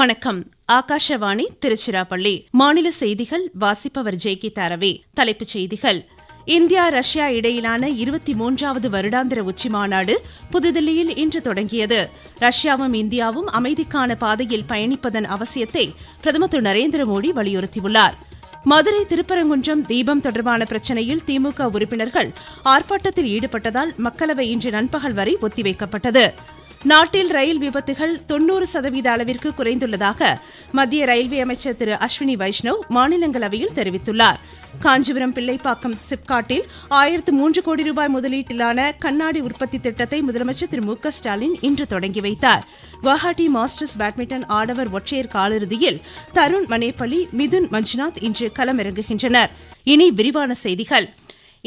வணக்கம். ஆகாஷவாணி திருச்சிராப்பள்ளி. மாநில செய்திகள் வாசிப்பவர் ஜெய்கி தாரவி. தலைப்புச் செய்திகள். இந்தியா ரஷ்யா இடையிலான 23வது வருடாந்திர உச்சிமாநாடு புதுதில்லியில் இன்று தொடங்கியது. ரஷ்யாவும் இந்தியாவும் அமைதிக்கான பாதையில் பயணிப்பதன் அவசியத்தை பிரதமர் திரு நரேந்திர மோடி வலியுறுத்தியுள்ளார். மதுரை திருப்பரங்குன்றம் தீபம் தொடர்பான பிரச்சினையில் திமுக உறுப்பினர்கள் ஆர்ப்பாட்டத்தில் ஈடுபட்டதால் மக்களவை இன்று நண்பகல் வரை ஒத்திவைக்கப்பட்டது. நாட்டில் ரயில் விபத்துகள் 90% அளவிற்கு குறைந்துள்ளதாக மத்திய ரயில்வே அமைச்சர் திரு அஸ்வினி வைஷ்ணவ் மாநிலங்களவையில் தெரிவித்துள்ளார். காஞ்சிபுரம் பிள்ளைப்பாக்கம் சிப்காட்டில் 1003 கோடி ரூபாய் முதலீட்டிலான கண்ணாடி உற்பத்தி திட்டத்தை முதலமைச்சர் திரு மு.க. ஸ்டாலின் இன்று தொடங்கி வைத்தார். குவஹாட்டி மாஸ்டர்ஸ் பேட்மிண்டன் ஆடவர் ஒற்றையர் காலிறுதியில் தருண் மனேபள்ளி, மிதுன் மஞ்சுநாத் இன்று களமிறங்குகின்றனர். இனி விரிவான செய்திகள்.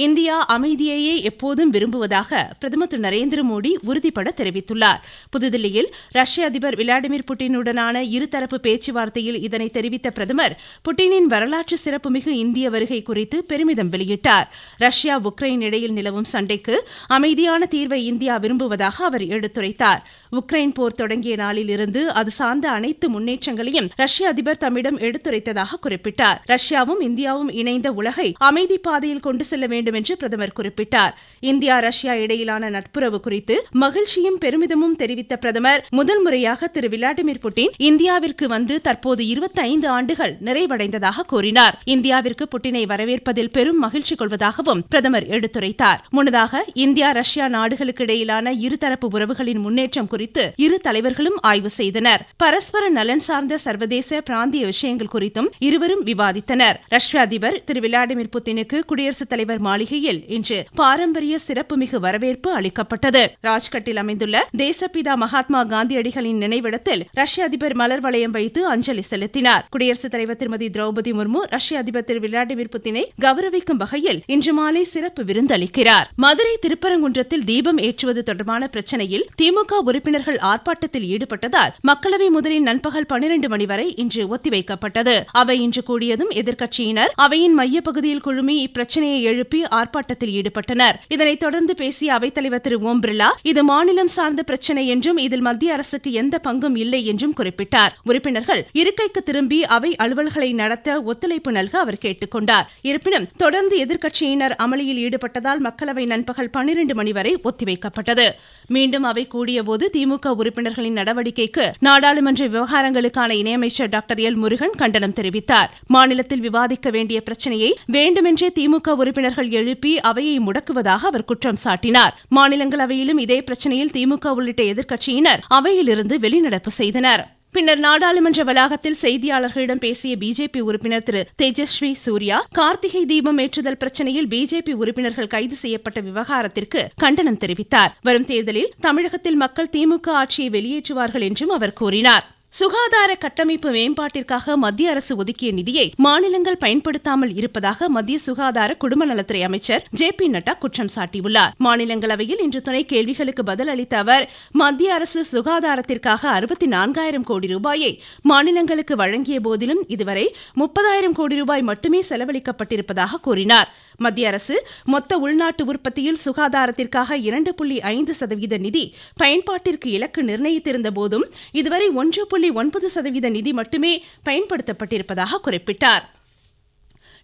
இந்தியா அமைதியையே எப்போதும் விரும்புவதாக பிரதமர் திரு நரேந்திர மோடி உறுதிபட தெரிவித்துள்ளார். புதுதில்லியில் ரஷ்ய அதிபர் விளாடிமிர் புட்டினுடனான இருதரப்பு பேச்சுவார்த்தையில் இதனை தெரிவித்த பிரதமர், புட்டினின் வரலாற்று சிறப்புமிகு இந்திய வருகை குறித்து பெருமிதம் வெளியிட்டார். ரஷ்யா உக்ரைன் இடையில் நிலவும் சண்டைக்கு அமைதியான தீர்வை இந்தியா விரும்புவதாக அவர் எடுத்துரைத்தார். உக்ரைன் போர் தொடங்கிய நாளில் இருந்து அது சார்ந்த அனைத்து முன்னேற்றங்களையும் ரஷ்ய அதிபர் தம்மிடம் எடுத்துரைத்ததாக குறிப்பிட்டார். ரஷ்யாவும் இந்தியாவும் இணைந்த உலகை அமைதி பாதையில் கொண்டு செல்ல வேண்டும் என்று பிரதமர் குறிப்பிட்டார். இந்தியா ரஷ்யா இடையிலான நட்புறவு குறித்து மகிழ்ச்சியும் பெருமிதமும் தெரிவித்த பிரதமர், முதல் முறையாக திரு விளாடிமிர் புட்டின் இந்தியாவிற்கு வந்து தற்போது 25 ஆண்டுகள் நிறைவடைந்ததாக கூறினார். இந்தியாவிற்கு புட்டினை வரவேற்பதில் பெரும் மகிழ்ச்சி கொள்வதாகவும் பிரதமர் எடுத்துரைத்தார். முன்னதாக இந்தியா ரஷ்யா நாடுகளுக்கு இடையிலான இருதரப்பு உறவுகளின் முன்னேற்றம் குறித்து இரு தலைவர்களும் ஆய்வு செய்தனர். பரஸ்பர நலன் சார்ந்த சர்வதேச பிராந்திய விஷயங்கள் குறித்தும் இருவரும் விவாதித்தனர். ரஷ்ய அதிபர் திரு விளாடிமிர் புட்டினுக்கு குடியரசுத் தலைவர் மாளிகையில் இன்று பாரம்பரிய சிறப்புமிகு வரவேற்பு அளிக்கப்பட்டது. ராஜ்கட்டில் அமைந்துள்ள தேசப்பிதா மகாத்மா காந்தியடிகளின் நினைவிடத்தில் ரஷ்ய அதிபர் மலர் வளையம் வைத்து அஞ்சலி செலுத்தினார். குடியரசுத் தலைவர் திருமதி திரௌபதி முர்மு ரஷ்ய அதிபர் திரு விளாடிமிர் புட்டினை கௌரவிக்கும் வகையில் இன்று மாலை சிறப்பு விருந்தளிக்கிறார். மதுரை திருப்பரங்குன்றத்தில் தீபம் ஏற்றுவது தொடர்பான பிரச்சினையில் திமுக உறுப்பினர்கள் ஆர்ப்பாட்டத்தில் ஈடுபட்டதால் மக்களவை முதலில் நண்பகல் 12 மணி வரை இன்று ஒத்திவைக்கப்பட்டது. அவை இன்று கூடியதும் எதிர்க்கட்சியினர் அவையின் மையப்பகுதியில் குழுமி இப்பிரச்சினையை எழுப்பி ஆர்ப்பாட்டத்தில் ஈடுபட்டனர். இதனைத் தொடர்ந்து பேசிய அவைத்தலைவர் திரு ஓம் பிர்லா, இது மாநிலம் சார்ந்த பிரச்சினை என்றும் இதில் மத்திய அரசுக்கு எந்த பங்கும் இல்லை என்றும் குறிப்பிட்டார். உறுப்பினர்கள் இருக்கைக்கு திரும்பி அவை அலுவல்களை நடத்த ஒத்துழைப்பு நல்க அவர் கேட்டுக் கொண்டார். இருப்பினும் தொடர்ந்து எதிர்க்கட்சியினர் அமளியில் ஈடுபட்டதால் மக்களவை நண்பகல் 12 மணி வரை ஒத்திவைக்கப்பட்டது. மீண்டும் அவை கூடியபோது திமுக உறுப்பினர்களின் நடவடிக்கைக்கு நாடாளுமன்ற விவகாரங்களுக்கான இணையமைச்சர் டாக்டர் எல் முருகன் கண்டனம் தெரிவித்தார். மாநிலத்தில் விவாதிக்க வேண்டிய பிரச்சினையை வேண்டுமென்றே திமுக உறுப்பினர்கள் எழுப்பி அவையை முடக்குவதாக அவர் குற்றம் சாட்டினார். மாநிலங்களவையிலும் இதே பிரச்சினையில் திமுக உள்ளிட்ட எதிர்க்கட்சியினர் அவையிலிருந்து வெளிநடப்பு செய்தனர். பின்னர் நாடாளுமன்ற வளாகத்தில் செய்தியாளர்களிடம் பேசிய பிஜேபி உறுப்பினர் திரு தேஜஸ்வி சூர்யா, கார்த்திகை தீபம் ஏற்றுதல் பிரச்சினையில் பிஜேபி உறுப்பினர்கள் கைது செய்யப்பட்ட விவகாரத்திற்கு கண்டனம் தெரிவித்தார். வரும் தேர்தலில் தமிழகத்தில் மக்கள் திமுக ஆட்சியை வெளியேற்றுவார்கள் என்றும் அவர் கூறினார். சுகாதார கட்டமைப்பு மேம்பாட்டிற்காக மத்திய அரசு ஒதுக்கிய நிதியை மாநிலங்கள் பயன்படுத்தாமல் இருப்பதாக மத்திய சுகாதார குடும்ப நலத்துறை அமைச்சர் ஜே.பி. நட்டா குற்றம் சாட்டியுள்ளார். மாநிலங்களவையில் இன்று துணை கேள்விகளுக்கு பதில் அளித்த அவர், மத்திய அரசு சுகாதாரத்திற்காக 64,000 கோடி ரூபாயை மாநிலங்களுக்கு வழங்கிய போதிலும் இதுவரை 30,000 கோடி ரூபாய் மட்டுமே செலவழிக்கப்பட்டிருப்பதாக கூறினார். மத்திய அரசு மொத்த உள்நாட்டு உற்பத்தியில் சுகாதாரத்திற்காக 2.5% நிதி பயன்பாட்டிற்கு இலக்கு நிர்ணயித்திருந்த போதும் இதுவரை 1.9% நிதி மட்டுமே பயன்படுத்தப்பட்டிருப்பதாக குறிப்பிட்டார்.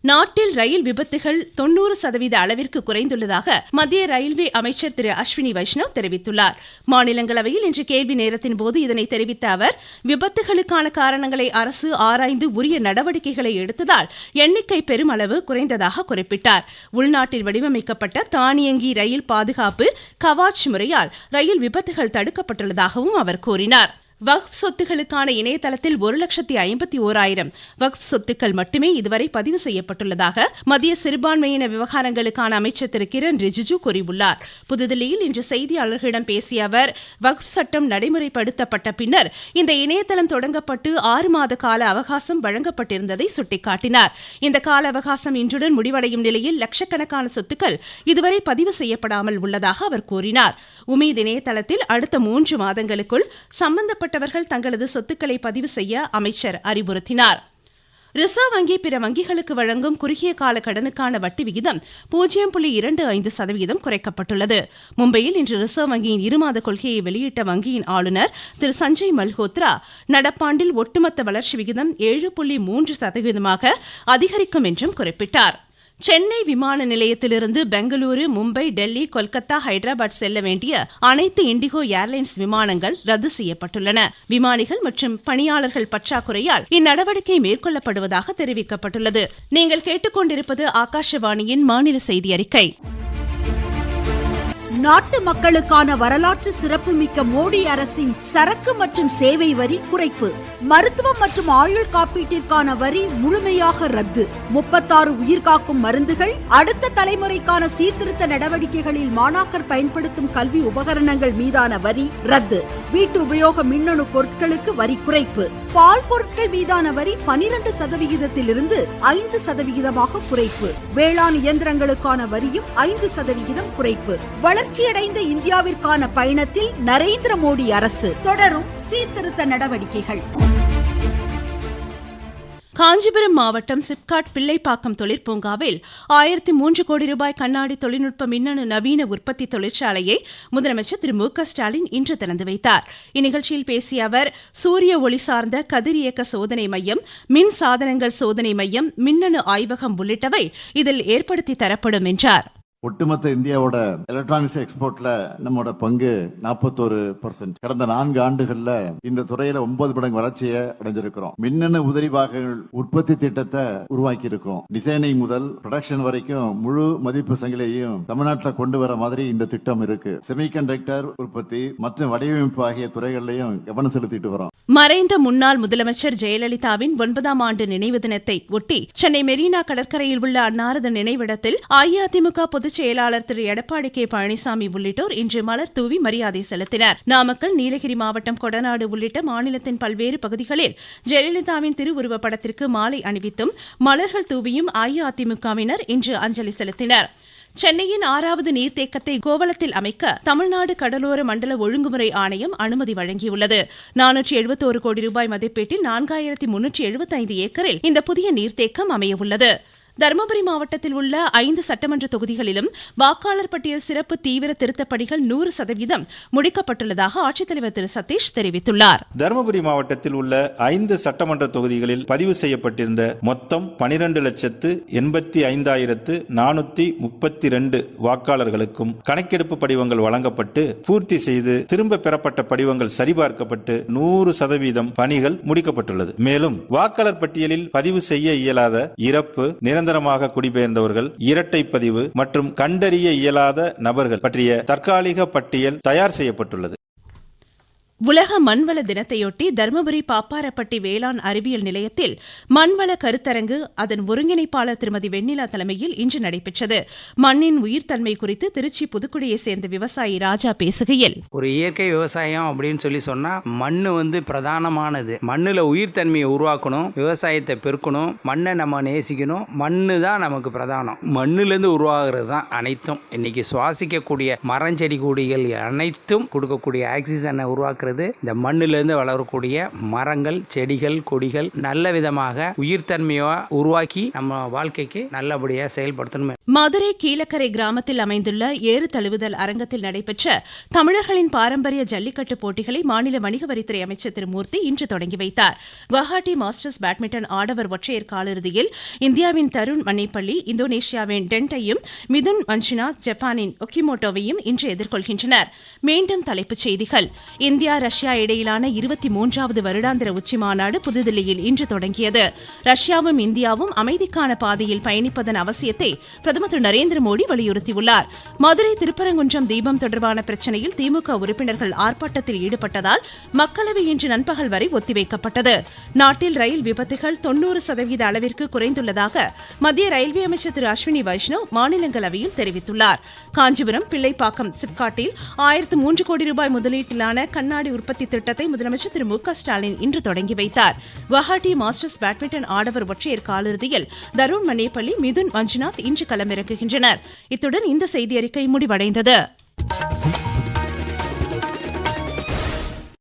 நாட்டில் ரயில் விபத்துகள் 90% அளவிற்கு குறைந்துள்ளதாக மத்திய ரயில்வே அமைச்சர் திரு அஸ்வினி வைஷ்ணவ் தெரிவித்துள்ளார். மாநிலங்களவையில் இன்று கேள்வி நேரத்தின் போது இதனை தெரிவித்த அவர், விபத்துகளுக்கான காரணங்களை அரசு ஆராய்ந்து உரிய நடவடிக்கைகளை எடுத்ததால் எண்ணிக்கை பெருமளவு குறைந்ததாக குறிப்பிட்டார். உள்நாட்டில் வடிவமைக்கப்பட்ட தானியங்கி ரயில் பாதுகாப்பு கவாச் முறையால் ரயில் விபத்துகள் தடுக்கப்பட்டுள்ளதாகவும் அவர் கூறினார். வக்ஃப் சொத்துக்களுக்கான இணையதளத்தில் 1,51,000 வக்ஃப் சொத்துக்கள் மட்டுமே இதுவரை பதிவு செய்யப்பட்டுள்ளதாக மத்திய சிறுபான்மையின விவகாரங்களுக்கான அமைச்சர் திரு கிரண் ரிஜிஜு கூறியுள்ளார். புதுதில்லியில் இன்று செய்தியாளர்களிடம் பேசிய அவர், வக்ஃப் சட்டம் நடைமுறைப்படுத்தப்பட்ட பின்னர் இந்த இணையதளம் தொடங்கப்பட்டு 6 மாத கால அவகாசம் வழங்கப்பட்டிருந்ததை சுட்டிக்காட்டினார். இந்த கால அவகாசம் இன்றுடன் முடிவடையும் நிலையில் லட்சக்கணக்கான சொத்துக்கள் இதுவரை பதிவு செய்யப்படாமல் உள்ளதாக அவர் கூறினார். உமீத் இணையதளத்தில் அடுத்த 3 மாதங்களுக்குள் சம்பந்தப்பட்டவர்கள் தங்களது சொத்துக்களை பதிவு செய்ய அமைச்சர் அறிவுறுத்தினார். ரிசர்வ் வங்கி பிற வங்கிகளுக்கு வழங்கும் குறுகிய கால கடனுக்கான வட்டி விகிதம் 0.25% குறைக்கப்பட்டுள்ளது. மும்பையில் இன்று ரிசர்வ் வங்கியின் இருமாத கொள்கையை வெளியிட்ட வங்கியின் ஆளுநர் திரு சஞ்சய் மல்ஹோத்ரா நடப்பாண்டில் ஒட்டுமொத்த வளர்ச்சி விகிதம் 7.3% அதிகரிக்கும் என்றும் குறிப்பிட்டார். சென்னை விமான நிலையத்திலிருந்து பெங்களூரு, மும்பை, டெல்லி, கொல்கத்தா, ஹைதராபாத் செல்ல வேண்டிய அனைத்து இண்டிகோ ஏர்லைன்ஸ் விமானங்கள் ரத்து செய்யப்பட்டுள்ளன. விமானிகள் மற்றும் பணியாளர்கள் பற்றாக்குறையால் இந்நடவடிக்கை மேற்கொள்ளப்படுவதாக தெரிவிக்கப்பட்டுள்ளது. நீங்கள் கேட்டுக்கொண்டிருப்பது ஆகாஷவாணியின் மாநில செய்தி அறிக்கை. நாட்டு மக்களுக்கான வரலாற்று சிறப்புமிக்க மோடி அரசின் சரக்கு மற்றும் சேவை வரி குறைப்பு. மருத்துவம் மற்றும் ஆயுள் காப்பீட்டிற்கான வரி முழுமையாக ரத்து. 36 உயிர்காக்கும் மருந்துகள், அடுத்த தலைமுறைக்கான சீர்திருத்த நடவடிக்கைகளில் மாணாக்கர் பயன்படுத்தும் கல்வி உபகரணங்கள் மீதான வரி ரத்து. வீட்டு உபயோக மின்னணு பொருட்களுக்கு வரி குறைப்பு. பால் பொருட்கள் மீதான வரி 12% 5% குறைப்பு. வேளாண் இயந்திரங்களுக்கான வரியும் 5% குறைப்பு. வளர்ச்சியடைந்த இந்தியாவிற்கான பயணத்தில் நரேந்திர மோடி அரசு தொடரும் சீர்திருத்த நடவடிக்கைகள். காஞ்சிபுரம் மாவட்டம் சிப்காட் பிள்ளைப்பாக்கம் தொழிற்பூங்காவில் 1003 கோடி ரூபாய் கண்ணாடி தொழில்நுட்ப மின்னணு நவீன உற்பத்தி தொழிற்சாலையை முதலமைச்சர் திரு மு.க.ஸ்டாலின் இன்று திறந்து வைத்தார். இந்நிகழ்ச்சியில் பேசிய அவர், சூரிய ஒளி சார்ந்த கதிரியக்க சோதனை மையம், மின் சாதனங்கள் சோதனை மையம், மின்னணு ஆய்வகம் உள்ளிட்டவை இதில் ஏற்படுத்தி தரப்படும் என்றார். ஒட்டுமொத்த இந்தியாவோட எலக்ட்ரானிக்ஸ் எக்ஸ்போர்ட்ல நம்மோட பங்கு 41%. கடந்த 4 ஆண்டுகள்ல இந்த துறையில 9 மடங்கு வளர்ச்சியை அடைஞ்சிருக்கிறோம். மின்னணு உதிரி பாகங்கள் உற்பத்தி திட்டத்தை உருவாக்கி இருக்கோம். டிசைனிங் முதல் ப்ரொடக்ஷன் வரைக்கும் முழு மதிப்பு சங்கிலியையும் தமிழ்நாட்டில் கொண்டு வர மாதிரி இந்த திட்டம் இருக்கு. செமிகண்டக்டர் உற்பத்தி மற்றும் வடிவமைப்பு ஆகிய துறைகளிலையும் கவனம் செலுத்திட்டு வரோம். மறைந்த முன்னாள் முதலமைச்சர் ஜெயலலிதாவின் 9ஆம் ஆண்டு நினைவு தினத்தை ஒட்டி சென்னை மெரினா கடற்கரையில் உள்ள அன்னாரது நினைவிடத்தில் அஇஅதிமுக பொதுச் செயலாளர் திரு எடப்பாடி கே பழனிசாமி உள்ளிட்டோர் இன்று மலர் தூவி மரியாதை செலுத்தினர். நாமக்கல், நீலகிரி மாவட்டம் கொடநாடு உள்ளிட்ட மாநிலத்தின் பல்வேறு பகுதிகளில் ஜெயலலிதாவின் திருவுருவப் படத்திற்கு மாலை அணிவித்தும் மலர்கள் தூவியும் அஇஅதிமுகவினர் இன்று அஞ்சலி செலுத்தினர். சென்னையின் 6வது நீர்த்தேக்கத்தை கோவளத்தில் அமைக்க தமிழ்நாடு கடலோர மண்டல ஒழுங்குமுறை ஆணையம் அனுமதி வழங்கியுள்ளது. 471 கோடி ரூபாய் மதிப்பீட்டில் 4375 ஏக்கரில் இந்த புதிய நீர்த்தேக்கம் அமையவுள்ளது. தருமபுரி மாவட்டத்தில் உள்ள 5 சட்டமன்ற தொகுதிகளிலும் வாக்காளர் பட்டியல் சிறப்பு தீவிர திருத்தப் பணிகள் 100% முடிக்கப்பட்டுள்ளதாக ஆட்சித்தலைவர் திரு சதீஷ் தெரிவித்துள்ளார். தருமபுரி மாவட்டத்தில் உள்ள 5 சட்டமன்ற தொகுதிகளில் பதிவு செய்யப்பட்டிருந்த மொத்தம் 12,85,432 வாக்காளர்களுக்கும் கணக்கெடுப்பு படிவங்கள் வழங்கப்பட்டு பூர்த்தி செய்து திரும்ப பெறப்பட்ட படிவங்கள் சரிபார்க்கப்பட்டு 100% பணிகள் முடிக்கப்பட்டுள்ளது. மேலும் வாக்காளர் பட்டியலில் பதிவு செய்ய இயலாத இறப்பு, நிரந்தரமாக குடிபெயர்ந்தவர்கள், இரட்டை பதிவு மற்றும் கண்டறிய இயலாத நபர்கள் பற்றிய தற்காலிக பட்டியல் தயார் செய்யப்பட்டுள்ளது. உலக மண்வள தினத்தையொட்டி தருமபுரி பாப்பாரப்பட்டி வேளாண் அறிவியல் நிலையத்தில் மண்வள கருத்தரங்கு அதன் ஒருங்கிணைப்பாளர் திருமதி வெண்ணிலா தலைமையில் இன்று நடைபெற்றது. மண்ணின் உயிர்த்தன்மை குறித்து திருச்சி புதுக்குடியை சேர்ந்த விவசாயி ராஜா பேசுகையில், ஒரு இயற்கை விவசாயம் அப்படின்னு சொன்னா மண்ணு பிரதானமானது. மண்ணுல உயிர்த்தன்மையை உருவாக்கணும், விவசாயத்தை பெருக்கணும், மண்ணை நம்ம நேசிக்கணும். மண்ணு தான் நமக்கு பிரதானம். மண்ணுலேருந்து உருவாகிறது தான் அனைத்தும். இன்னைக்கு சுவாசிக்கக்கூடிய மரஞ்செடி கொடிகள் அனைத்தும் கொடுக்கக்கூடிய ஆக்சிஜனை உருவாக்குறது இந்த மண்ணிலிருந்து வளரக்கூடிய மரங்கள், செடிகள், கொடிகள் நல்ல விதமாக உயிர்த்தன்மையை உருவாக்கி நம்ம வாழ்க்கைக்கு நல்லபடியா செயல்படுத்தணும். மதுரை கீழக்கரை கிராமத்தில் அமைந்துள்ள ஏறு தழுவுதல் அரங்கத்தில் நடைபெற்ற தமிழர்களின் பாரம்பரிய ஜல்லிக்கட்டு போட்டிகளை மாநில வணிக வரித்துறை அமைச்சர் திரு மூர்த்தி இன்று தொடங்கி வைத்தார். குவஹாட்டி மாஸ்டர்ஸ் பேட்மிண்டன் ஆடவர் ஒற்றையர் காலிறுதியில் இந்தியாவின் தருண் மணிப்பள்ளி இந்தோனேஷியாவின் டென்டையும், மிதுன் மஞ்சுநாத் ஜப்பானின் ஒக்கிமோட்டோவையும் இன்று எதிர்கொள்கின்றனர். மீண்டும் தலைப்புச் செய்திகள். இந்தியா ரஷ்யா இடையிலான 23வது வருடாந்திர உச்சிமாநாடு புதுதில்லியில் இன்று தொடங்கியது. ரஷ்யாவும் இந்தியாவும் அமைதிக்கான பாதையில் பயணிப்பதன் அவசியத்தை பிரதமர் திரு நரேந்திர மோடி வலியுறுத்தியுள்ளார். மதுரை திருப்பரங்குன்றம் தீபம் தொடர்பான பிரச்சினையில் திமுக உறுப்பினர்கள் ஆர்ப்பாட்டத்தில் ஈடுபட்டதால் மக்களவை இன்று நண்பகல் வரை ஒத்திவைக்கப்பட்டது. நாட்டில் ரயில் விபத்துகள் 90% அளவிற்கு குறைந்துள்ளதாக மத்திய ரயில்வே அமைச்சர் திரு அஸ்வினி வைஷ்ணவ் மாநிலங்களவையில் தெரிவித்துள்ளார். காஞ்சிபுரம் பிள்ளைப்பாக்கம் சிப்காட்டில் 1003 கோடி ரூபாய் முதலீட்டிலான கண்ணாடி உற்பத்தி திட்டத்தை முதலமைச்சர் திரு மு.க.ஸ்டாலின் இன்று தொடங்கி வைத்தார். குவஹாட்டி மாஸ்டர்ஸ் பேட்மிண்டன் ஆடவர் ஒற்றையர் காலிறுதியில் தருண் மணிப்பள்ளி, மிதுன் மஞ்சுநாத் இன்று களமிறங்குகின்றனர். இத்துடன் இந்த செய்தியறிக்கை முடிவடைந்தது.